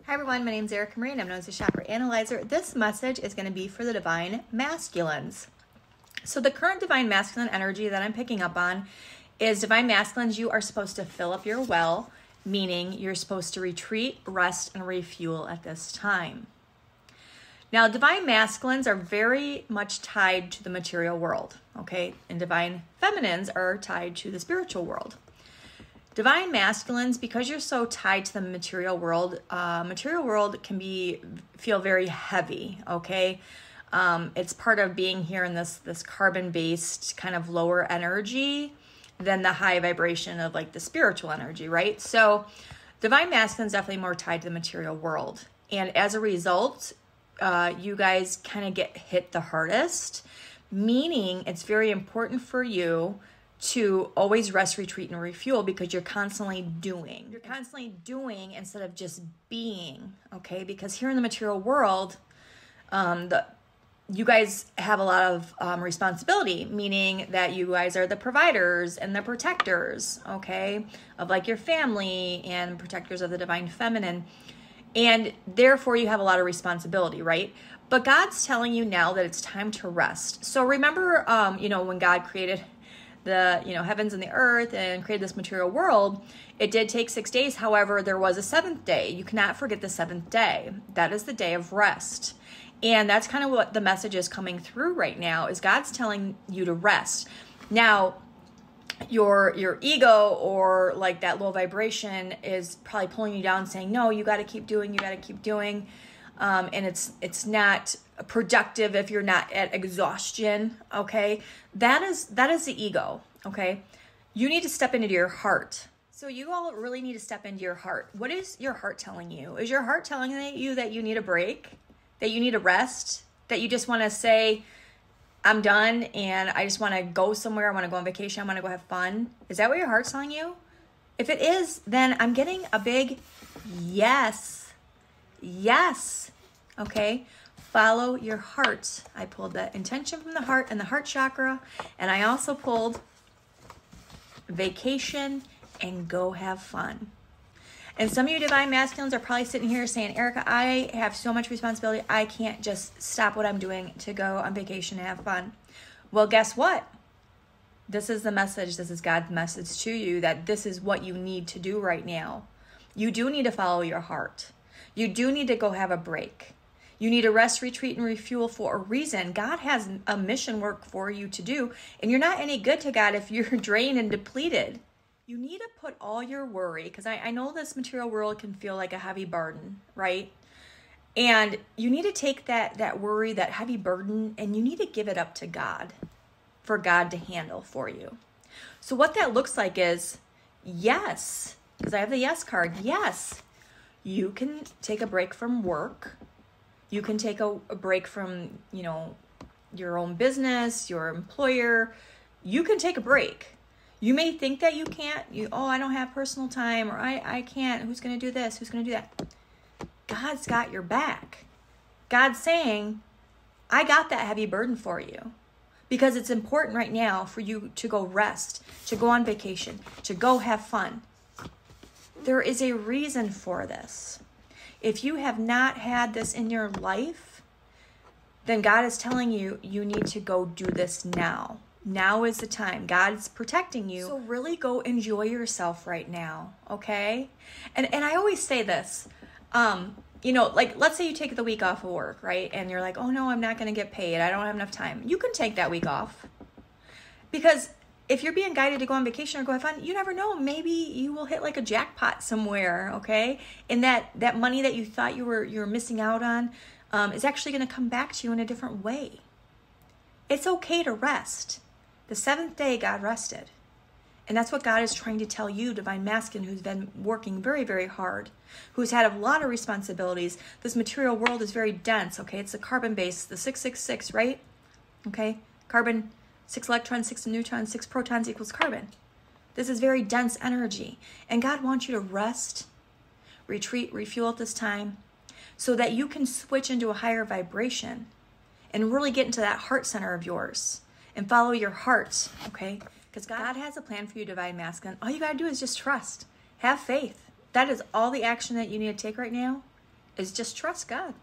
Hi everyone, my name is Erica Marie and I'm known as the Chakra Analyzer. This message is going to be for the Divine Masculines. So the current Divine Masculine energy that I'm picking up on is Divine Masculines, you are supposed to fill up your well, meaning you're supposed to retreat, rest, and refuel at this time. Now, Divine Masculines are very much tied to the material world, okay? And Divine Feminines are tied to the spiritual world. Divine Masculines, because you're so tied to the material world can feel very heavy, okay? It's part of being here in this carbon-based kind of lower energy than the high vibration of like the spiritual energy, right? So Divine Masculine is definitely more tied to the material world. And as a result, you guys kind of get hit the hardest, meaning it's very important for you to always rest, retreat, and refuel because you're constantly doing. You're constantly doing instead of just being, okay? Because here in the material world, you guys have a lot of responsibility, meaning that you guys are the providers and the protectors, okay, of like your family and protectors of the Divine Feminine. And therefore, you have a lot of responsibility, right? But God's telling you now that it's time to rest. So remember, when God created the heavens and the earth and created this material world, it did take 6 days. However, there was a seventh day. You cannot forget the seventh day. That is the day of rest. And that's kind of what the message is coming through right now, is God's telling you to rest. Now, your ego or like that low vibration is probably pulling you down saying, no, you got to keep doing, and it's not productive if you're not at exhaustion, okay? That is the ego, okay? You need to step into your heart. So you all really need to step into your heart. What is your heart telling you? Is your heart telling you that you need a break, that you need a rest, that you just want to say, I'm done and I just want to go somewhere, I want to go on vacation, I want to go have fun? Is that what your heart's telling you? If it is, then I'm getting a big yes. Yes. Okay? Follow your heart. I pulled the intention from the heart and the heart chakra, and I also pulled vacation and go have fun. And some of you Divine Masculines are probably sitting here saying, Erica, I have so much responsibility, I can't just stop what I'm doing to go on vacation and have fun. Well, guess what? This is the message, this is God's message to you, that this is what you need to do right now. You do need to follow your heart. You do need to go have a break. You need to rest, retreat, and refuel for a reason. God has a mission work for you to do, and you're not any good to God if you're drained and depleted. You need to put all your worry, because I know this material world can feel like a heavy burden, right? And you need to take that worry, that heavy burden, and you need to give it up to God for God to handle for you. So what that looks like is, yes, because I have the yes card, yes, you can take a break from work. You can take a break from, your own business, your employer. You can take a break. You may think that you can't. I don't have personal time, or I can't. Who's going to do this? Who's going to do that? God's got your back. God's saying, I got that heavy burden for you, because it's important right now for you to go rest, to go on vacation, to go have fun. There is a reason for this. If you have not had this in your life, then God is telling you, you need to go do this now. Now is the time. God's protecting you. So really go enjoy yourself right now, okay? And I always say this, like let's say you take the week off of work, right? And you're like, oh no, I'm not going to get paid. I don't have enough time. You can take that week off, because if you're being guided to go on vacation or go have fun, you never know. Maybe you will hit like a jackpot somewhere, okay? And that money that you thought you were missing out on is actually going to come back to you in a different way. It's okay to rest. The seventh day, God rested. And that's what God is trying to tell you, Divine Masculine, who's been working very, very hard, who's had a lot of responsibilities. This material world is very dense, okay? It's a carbon-based, the 666, right? Okay? Carbon, 6 electrons, 6 neutrons, 6 protons equals carbon. This is very dense energy. And God wants you to rest, retreat, refuel at this time, so that you can switch into a higher vibration and really get into that heart center of yours and follow your heart, okay? Because God has a plan for you, Divine Masculine. All you got to do is just trust. Have faith. That is all the action that you need to take right now. is just trust God.